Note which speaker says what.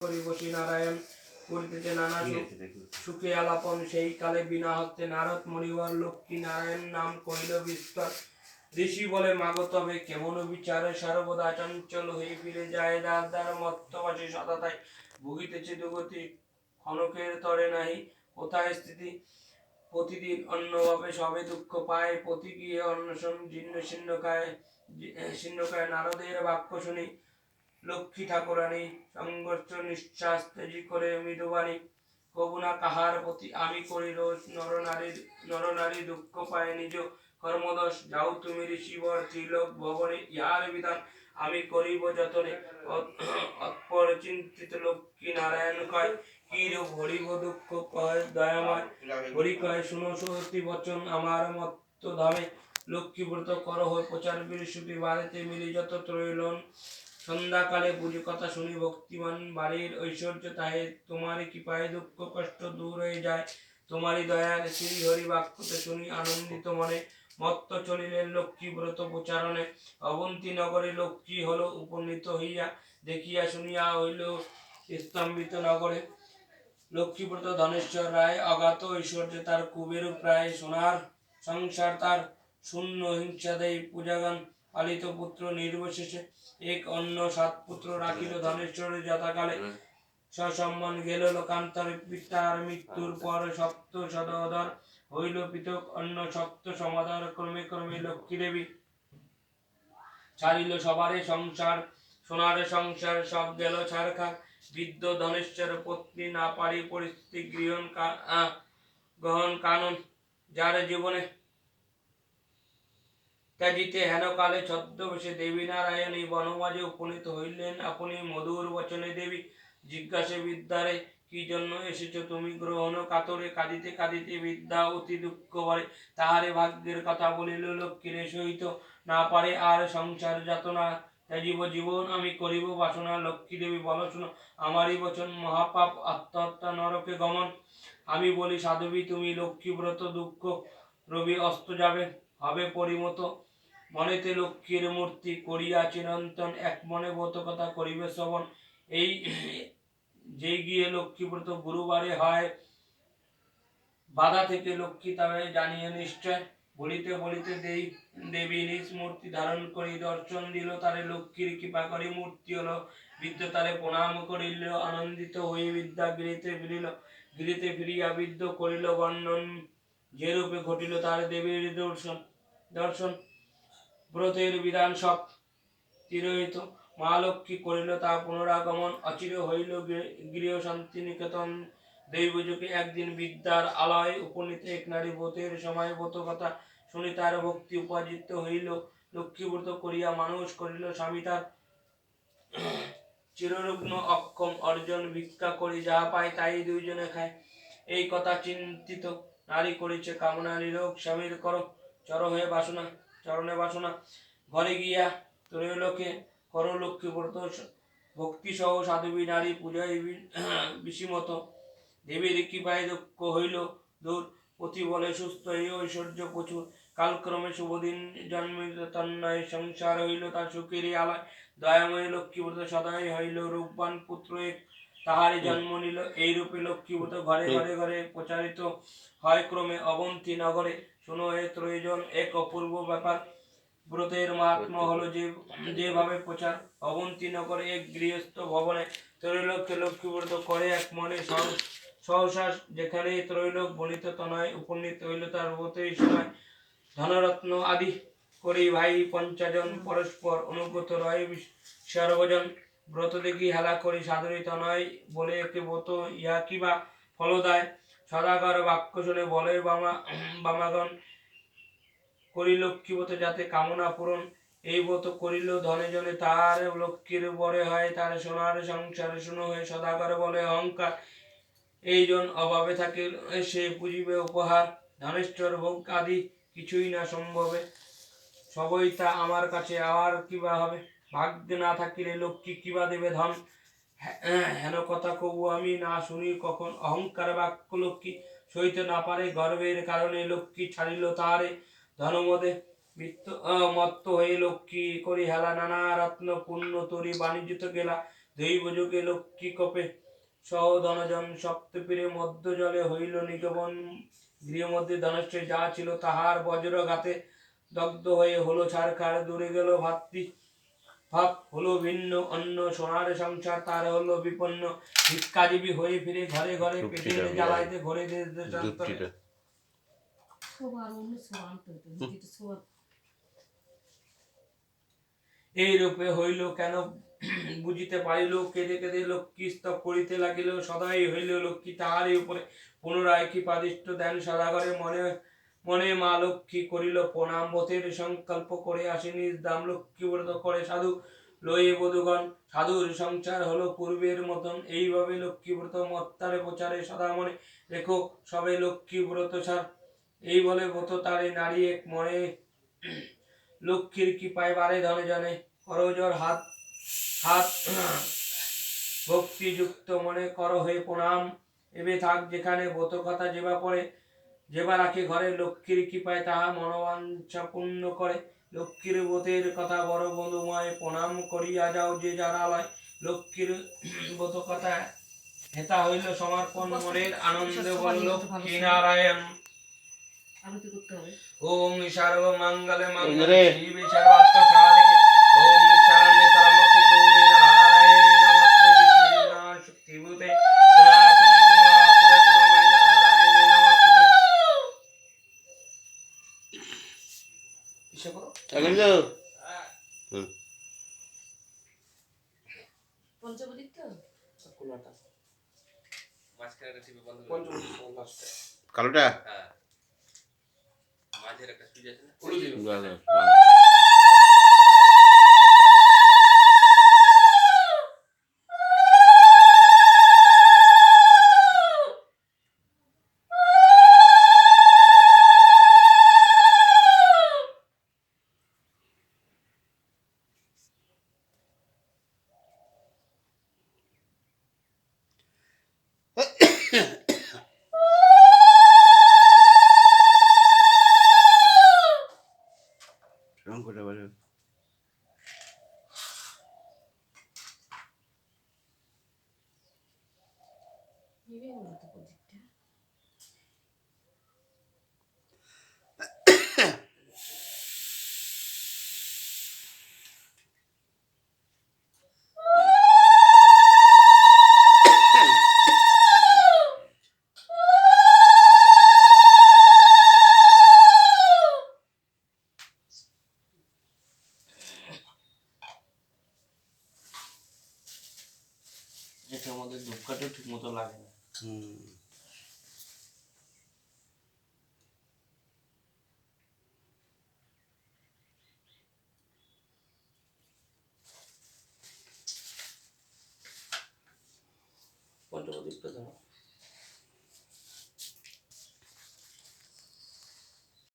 Speaker 1: করি বসি নারায়ণ করিতেছে নানা সুখে আলাপন সেই কালে বিনা হতে নারদ মণিবর লক্ষ্মী নারায়ণ নাম কইল বিস্তর ঋষি বলে মাগো তবে কেমন বিচারে সর্বদা চঞ্চল হয়ে ফিরে যায় দাদার মত্তবাসী সদা তাই ভুগিতেছে দুগতি ক্ষণকের তরে নাহি কোথায় স্থিতি প্রতিদিন অন্যভাবে সবে দুঃখ পায় প্রতি গিয়ে অন্নশন জীর্ণ শীর্ণকায় নারদের বাক্য শুনি লক্ষ্মী ঠাকুরানী সংঘর্ষ নিঃশ্বাস তেজি করে মৃদুবাণী কবুনা কাহার প্রতি আমি করি রোজ নরনারী দুঃখ পায় নিজ কর্মদোষ যাও তুমি ঋষিবর ত্রিলোক ভবনে ইহার বিধান আমি করিব যতনে অৎপর চিন্তিত লক্ষ্মী নারায়ণ কয় কি রূপ হরিব দুঃখ কয় দয়াময় হরি কয় শুনো সতী বচন আমার মত্ত ধামে লক্ষ্মীব্রত করহ প্রচার বৃহস্পতি বাড়িতে মিলি যত ত্রৈলন সন্ধ্যাকালে পুজো কথা শুনি ভক্তিমান বাড়ির ঐশ্বর্য তাহে তোমারই কৃপায় দুঃখ কষ্ট দূর হয়ে যায় তোমারই দয়ার শ্রী হরি বাক্যতে শুনি আনন্দিত মনে মত্ত চলিলেন লক্ষ্মী ব্রত প্রচারণে অবন্তী নগরে লক্ষ্মী হলো উপনীত হইয়া দেখিয়া শুনিয়া হইল স্তম্ভিত নগরে লক্ষ্মীব্রত ধনেশ্বর রায় অগাত ঐশ্বর্য তার কুবের প্রায় সোনার সংসার তার শূন্য হিংসা দেয় পূজাগান পালিত পুত্র নির্বশেষে এক অন্য সাত পুত্র রাখিল ধনেশ্বরের যথাকালে সসম্মান গেল লোকান্তরে পিতার মৃত্যুর পর সপ্ত সদোদর হইল পৃথক অন্য সপ্ত সমাদর ক্রমে ক্রমে লক্ষ্মী দেবী ছাড়িল সবারে সংসার সোনার সংসার সব গেল ছাড়খার বৃদ্ধ ধনেশ্বর পত্নী না পারি পরিস্থিতি গ্রহণ কানন যার জীবনে ত্যাজিতে হেন কালে ছদ্মবেশে দেবী নারায়ণী বনমাঝে উপনীত হইলেন আপনি মধুর বচনে দেবী জিজ্ঞাসে বিদ্যারে কি জন্য এসেছো তুমি গ্রহণ কাতরে কাঁদিতে কাঁদিতে বিদ্যা অতি দুঃখ ভরে তাহারে ভাগ্যের কথা বলিল লক্ষ্মীরে সহিত না পারে আর সংসার যাতনা ত্যাজিব জীবন আমি করিব বাসনা লক্ষ্মী দেবী বলো শুনো আমারই বচন মহাপাপ আত্মহত্যা নরকে গমন আমি বলি সাধবী তুমি লক্ষ্মীব্রত দুঃখ রবি অস্ত যাবে হবে পরিমত মনেতে লক্ষ্মীর মূর্তি করিয়া চিরন্তন এক মনে ব্রত কথা করিবে শ্রবণ এই যে গিয়ে লক্ষ্মীব্রত গুরুবারে হয় বাধা থেকে লক্ষ্মী তবে জানিয়ে নিশ্চয় বলিতে বলিতে দেবী নিজ মূর্তি ধারণ করি দর্শন দিল তারে লক্ষ্মীর কৃপা করি মূর্তি হলো বিদ্য তারে প্রণাম করিল আনন্দিত হয়ে বিদ্যা গৃহীতে ফিরিয়া বিদ্য করিল বর্ণন যে রূপে ঘটিল তার দেবীর দর্শন ব্রতের বিধান সব তিরোহিত মা লক্ষ্মী করিল তা পুনরাগমন অচির হইল গৃহ শান্তি নিকেতন দৈবযুগে একদিন বিদ্যার আলয় উপনীত এক নারী ব্রতের সময় ব্রত কথা শুনি তার ভক্তি উপার্জিত হইল লক্ষ্মীব্রত করিয়া মানুষ করিল স্বামী তার চিররুগ্ন অক্ষম অর্জন ভিক্ষা করি যাহা পায় তাই দুইজনে খায় এই কথা চিন্তিত নারী করিছে কামনা নিরোগ স্বামীর চরণে বাসনা ঘরে গিয়া ত্রৈলোকে কর লক্ষ্মীব্রত ভক্তি সহ সাধবী নারী পূজায় বিসিমত দেবীর কৃপায় দুঃখ হইল দূর পতি বলে সুস্থ এই ঐশ্বর্য প্রচুর কালক্রমে শুভদিন জন্মিত তন্ময় সংসার হইল তার সুখেরই আলয় দয়াময় লক্ষ্মীব্রত সদাই হইল রূপবান পুত্র এক তাহারই জন্ম নিল এই রূপে লক্ষ্মীব্রত ঘরে ঘরে ঘরে প্রচারিত হয় ক্রমে অবন্তী নগরে শুনো এ ত্রয়োজন এক অপূর্ব ব্যাপার ব্রতের মাহাত্ম্য হলো যেভাবে প্রচার অবন্তী নগরে এক গৃহস্থ ভবনে ত্রৈলোক্যে লক্ষ্মীব্রত করে এক মনে সহসা যেখানে ত্রৈলোক বলিত তনয় উপনীত হইল তার ব্রতের সময় ধনরত্ন আদি করি ভাই পঞ্চাজন পরস্পর অনুগত রয় সর্বজন ব্রত দেখি হেলা করি সাধুরী তনয় বলে একে ব্রত ইহা কিবা ফলদায় সদাগর বাক্য শুনে বলে বামাগণ করি লক্ষ্মীব্রত যাতে কামনা পূরণ এই ব্রত করিল ধনে জনে তার লক্ষ্মীর বরে হয় তার সোনার সংসারে শুনো হয়ে সদাগর বলে অহংকার এই জন অভাবে থাকে সে পুজিবে উপহার ধনেশ্বর ভোগ আদি কিছুই না সম্ভবে সবই তা আমার কাছে আর কিবা হবে ভাগ্যে না থাকিলে লক্ষ্মী কিবা দেবে ধন হেন কথা কবু আমি না শুনি কখন অহংকার বাক্য লক্ষ্মী সইতে না পারে গর্বের কারণে লক্ষ্মী ছাড়িল তাহারে ধনমদে মত্ত হয়ে লক্ষ্মী করি হেলা নানা রত্ন পূর্ণ তরি বাণিজ্যত গেলা দৈব যুগে লক্ষ্মী কপে সহ ধনজন সপ্তপীরে মধ্য জলে হইল নিজবন গৃহ মধ্যে ধনুষ্যে যা ছিল তাহার বজ্রঘাতে দগ্ধ হয়ে হলো ছারখার দূরে গেল ভাতৃ ভাব হলো ভিন্ন অন্য সোনার সংসার তার হলো বিপন্ন ভিক্ষাজীবী হয়ে ফিরে ঘরে ঘরে পেটের জ্বালাইতে ঘরে দেশ দেশান্তরে এই রূপে হইল কেন বুঝিতে পারিল কেঁদে কেঁদে লক্ষ্মী স্তব করিতে লাগিল সদাই হইল লক্ষ্মী তাহারই উপরে পুনরায় কৃপাদিষ্ট দেন সদাগরে মনে মনে মা লক্ষ্মী করিল প্রণাম ব্রতের সংকল্প করে আসি নিজ দাম লক্ষ্মী ব্রত করে সাধু লয়ে বধুগণ সাধুর সংসার হলো পূর্বের মতন এইভাবে লক্ষ্মী ব্রত মত্তারে প্রচারে সদা মনে রেখো সবে লক্ষ্মী ব্রত ছাড় এই বলে ব্রত তারে নারী এক মনে লক্ষ্মীর কৃপায় বারে ধনে জনে করজোর হাত হাত ভক্তিযুক্ত মনে কর হয়ে প্রণাম এবে থাক যেখানে ব্রত কথা যেবা পড়ে যেবা রাখে ঘরে লক্ষ্মীর কৃপায় তাহা মনোবাঞ্ছা পূর্ণ করে লক্ষ্মীর ব্রতের কথা বড় বন্ধুময় প্রণাম করিয়া যাও যে জানালয় লক্ষ্মীর ব্রত কথা হেতা হইল সমর্পণ মনের আনন্দ বল লক্ষ্মী নারায়ণ ওম সর্বমঙ্গল মঙ্গলে শিবে সর্বার্থ সাধিকে ওম শরণ্যে ত্র্যম্বকে গৌরী নারায়ণী নমস্তে বিষ্ণু শক্তিভূতে সনাতনী গুণাতুরে গুণময় নারায়ণী নমস্তে ইচ্ছা করো
Speaker 2: পঞ্চবদিক তো
Speaker 1: কোনটা
Speaker 3: মাঝখানে টিপে বন্ধ করে
Speaker 1: পঞ্চমুখী লাস্টে
Speaker 4: কালোটা
Speaker 3: হ্যাঁ মাঝের একটা সুইচ আছে না
Speaker 1: ওই দিন
Speaker 4: শঙ্করটা বাজে
Speaker 2: নিবে না তো প্রদীপটা
Speaker 1: এটা আমাদের ধূপকাঠিও ঠিক মতো লাগে না পঞ্চমদীপটা ধরো